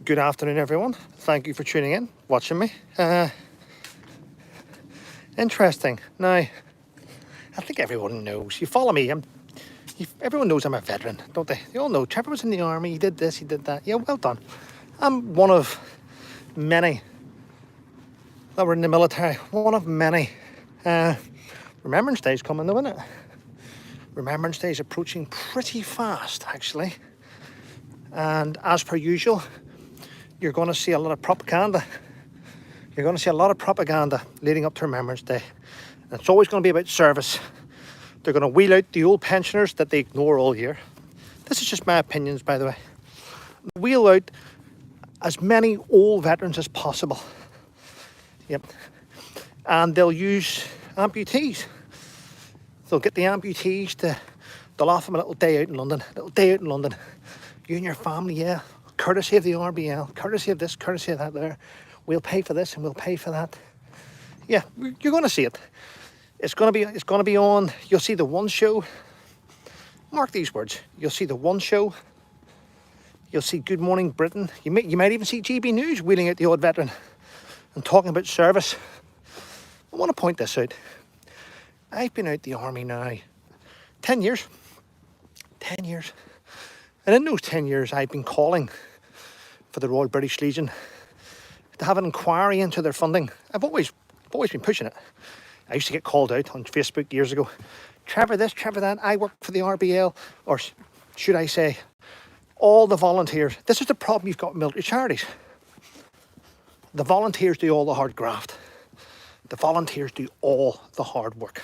Good afternoon, everyone. Thank you for tuning in, watching me. Interesting. Now, I think everyone knows. You follow me. Everyone knows I'm a veteran, don't they? They all know. Trevor was in the army. He did this. He did that. Yeah, well done. I'm one of many that were in the military. One of many. Remembrance Day's coming, though, isn't it? Remembrance Day's approaching pretty fast, actually. And as per usual, you're going to see a lot of propaganda. You're going to see a lot of propaganda leading up to Remembrance Day. And it's always going to be about service. They're going to wheel out the old pensioners that they ignore all year. This is just my opinions, by the way. Wheel out as many old veterans as possible. Yep. And they'll use amputees. They'll get the amputees they'll offer them a little day out in London. A little day out in London. You and your family, yeah. Courtesy of the RBL, courtesy of this, courtesy of that there. We'll pay for this and we'll pay for that. Yeah, you're going to see it. It's going to be on. You'll see the One Show. Mark these words. You'll see the One Show. You'll see Good Morning Britain. You might even see GB News wheeling out the odd veteran and talking about service. I want to point this out. I've been out the army now 10 years. 10 years. And in those 10 years, I've been calling for the Royal British Legion to have an inquiry into their funding. I've always been pushing it. I used to get called out on Facebook years ago. Trevor this, Trevor that. I work for the RBL, or should I say, all the volunteers. This is the problem you've got with military charities. The volunteers do all the hard graft. The volunteers do all the hard work.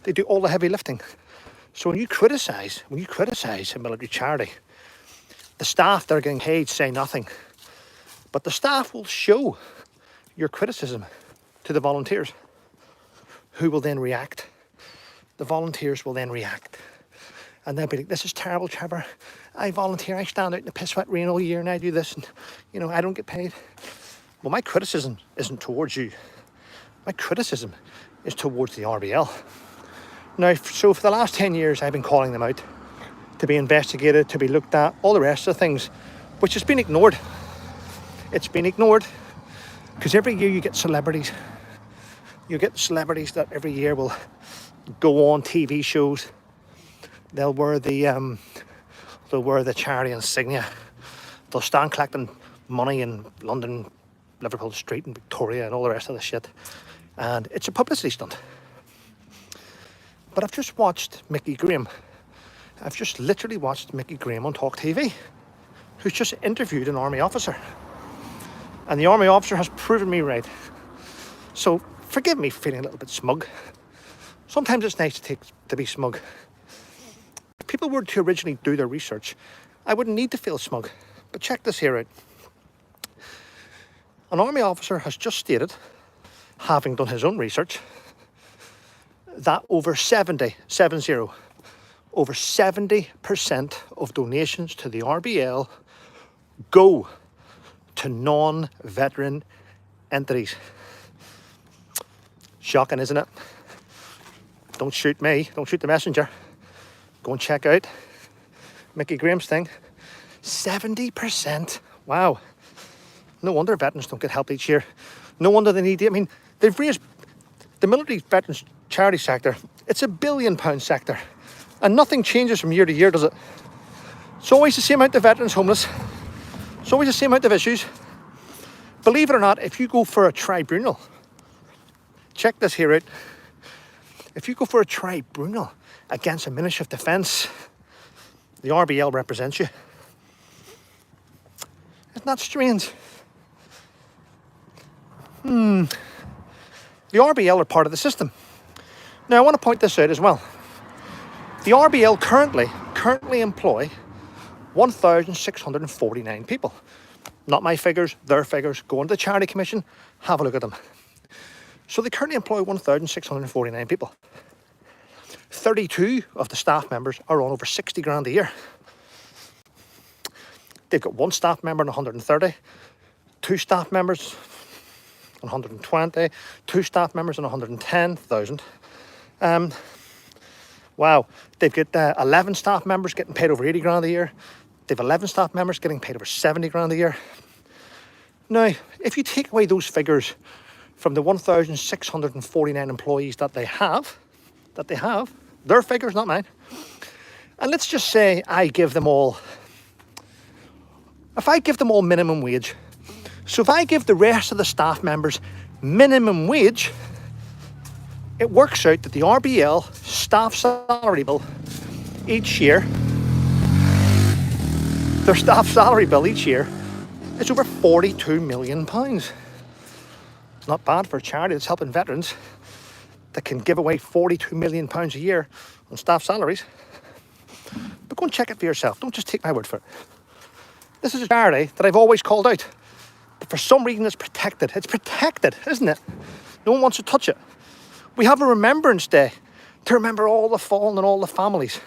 They do all the heavy lifting. So when you criticise a military charity, the staff that are getting paid say nothing. But the staff will show your criticism to the volunteers, who will then react. The volunteers will then react. And they'll be like, this is terrible, Trevor. I volunteer, I stand out in the piss wet rain all year and I do this and, I don't get paid. Well, my criticism isn't towards you. My criticism is towards the RBL. Now, so for the last 10 years, I've been calling them out to be investigated, to be looked at, all the rest of the things, which has been ignored. It's been ignored because every year you get celebrities. You get celebrities that every year will go on TV shows. They'll wear the charity insignia. They'll stand collecting money in London, Liverpool Street and Victoria and all the rest of the shit. And it's a publicity stunt. But I've just watched Mickey Graham. I've just literally watched Mickey Graham on Talk TV, who's just interviewed an army officer. And the army officer has proven me right. So forgive me for feeling a little bit smug. Sometimes it's nice to be smug. If people were to originally do their research, I wouldn't need to feel smug. But check this here out. An army officer has just stated, having done his own research, that over 70% of donations to the RBL go to non-veteran entities. Shocking, isn't it? Don't shoot me, don't shoot the messenger. Go and check out Mickey Graham's thing. 70%. Wow. No wonder veterans don't get help each year. No wonder they need it. I mean, they've raised the military veterans charity sector. It's £1 billion sector. And nothing changes from year to year, does it? It's always the same amount of veterans homeless. It's always the same amount of issues. Believe it or not, if you go for a tribunal, check this here out. If you go for a tribunal against a Ministry of Defence, the RBL represents you. Isn't that strange? The RBL are part of the system. Now, I want to point this out as well. The RBL currently employ 1,649 people. Not my figures, their figures. Go into the Charity Commission, have a look at them. So they currently employ 1,649 people. 32 of the staff members are on over 60 grand a year. They've got one staff member on 130, two staff members on 120, two staff members on 110,000. Wow, they've got 11 staff members getting paid over 80 grand a year. They've 11 staff members getting paid over 70 grand a year. Now, if you take away those figures from the 1,649 employees that they have, their figures, not mine, and let's just say I give them all, if I give them all minimum wage, so if I give the rest of the staff members minimum wage, it works out that the RBL staff salary bill each year, their staff salary bill each year is over £42 million. It's not bad for a charity that's helping veterans that can give away £42 million a year on staff salaries. But go and check it for yourself. Don't just take my word for it. This is a charity that I've always called out. But for some reason it's protected. It's protected, isn't it? No one wants to touch it. We have a Remembrance Day to remember all the fallen and all the families.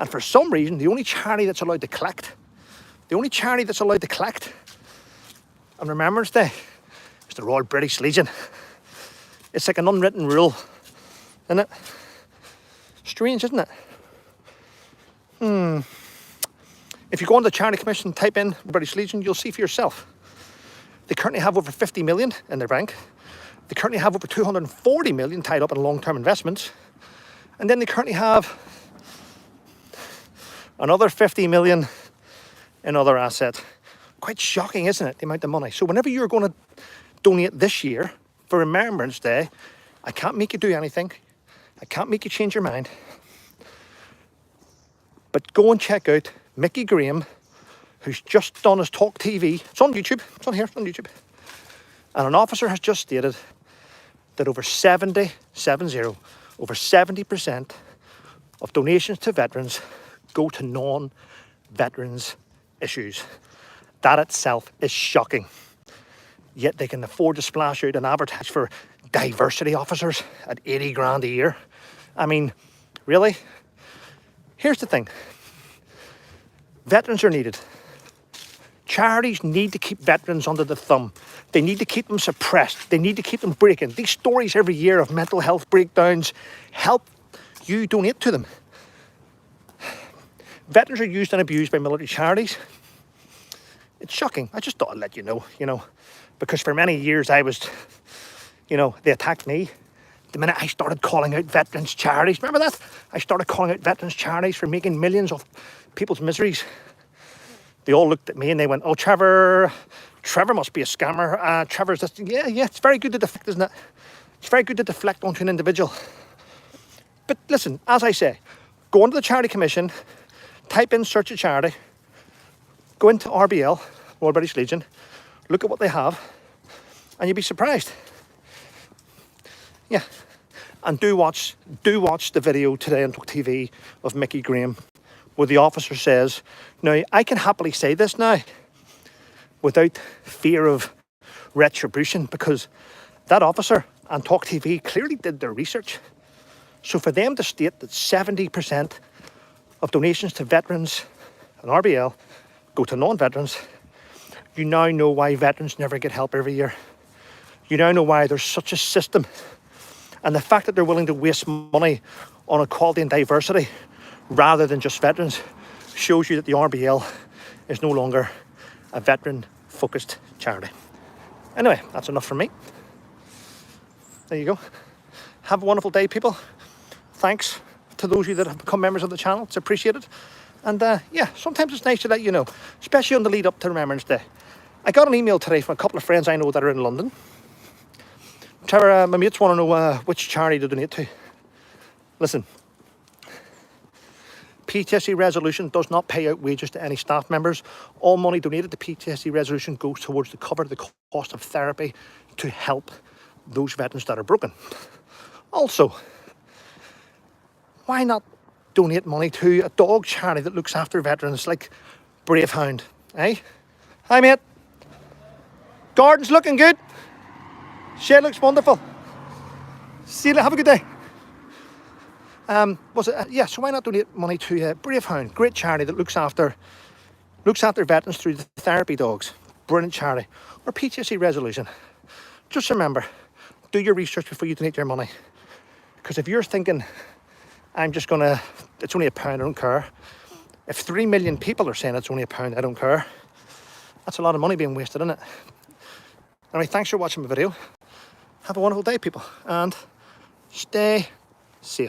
And for some reason, the only charity that's allowed to collect on Remembrance Day is the Royal British Legion. It's like an unwritten rule, isn't it? Strange, isn't it? If you go on the Charity Commission and type in British Legion, you'll see for yourself. They currently have over 50 million in their bank. They currently have over 240 million tied up in long-term investments. And then they currently have another 50 million in other assets. Quite shocking, isn't it, the amount of money? So whenever you're going to donate this year for Remembrance Day, I can't make you do anything. I can't make you change your mind. But go and check out Mickey Graham, who's just done his Talk TV. It's on YouTube. It's on here. It's on YouTube. And an officer has just stated that over 70% of donations to veterans go to non-veterans issues. That itself is shocking. Yet they can afford to splash out and advertise for diversity officers at 80 grand a year. I mean, really? Here's the thing. Veterans are needed. Charities need to keep veterans under the thumb. They need to keep them suppressed. They need to keep them breaking. These stories every year of mental health breakdowns help you donate to them. Veterans are used and abused by military charities. It's shocking. I just thought I'd let you know, because for many years I was, they attacked me. The minute I started calling out veterans charities, remember that? I started calling out veterans charities for making millions of people's miseries. They all looked at me and they went, oh, Trevor must be a scammer. Trevor's this. Yeah, it's very good to deflect, isn't it? It's very good to deflect onto an individual. But listen, as I say, go onto the Charity Commission, type in search a charity, go into RBL, Royal British Legion, look at what they have, and you'll be surprised. Yeah. And do watch the video today on Talk TV of Mickey Graham, where the officer says, now, I can happily say this now without fear of retribution, because that officer and Talk TV clearly did their research. So for them to state that 70% of donations to veterans and RBL go to non-veterans, you now know why veterans never get help every year. You now know why there's such a system. And the fact that they're willing to waste money on equality and diversity rather than just veterans shows you that the RBL is no longer a veteran-focused charity. Anyway, that's enough from me. There you go. Have a wonderful day, people. Thanks to those of you that have become members of the channel. It's appreciated. And sometimes it's nice to let you know, especially on the lead up to Remembrance Day. I got an email today from a couple of friends I know that are in London. Trevor, my mates want to know which charity to donate to. Listen, PTSD Resolution does not pay out wages to any staff members. All money donated to PTSD Resolution goes towards to cover the cost of therapy to help those veterans that are broken. Also, why not donate money to a dog charity that looks after veterans like Bravehound, eh? Hi, mate. Garden's looking good. Shed looks wonderful. See you later. Have a good day. So why not donate money to Bravehound, great charity that looks after veterans through the therapy dogs, brilliant charity, or PTSD Resolution. Just remember, do your research before you donate your money, because if you're thinking, it's only £1, I don't care. If 3 million people are saying it's only £1, I don't care. That's a lot of money being wasted, isn't it? Anyway, thanks for watching my video. Have a wonderful day, people, and stay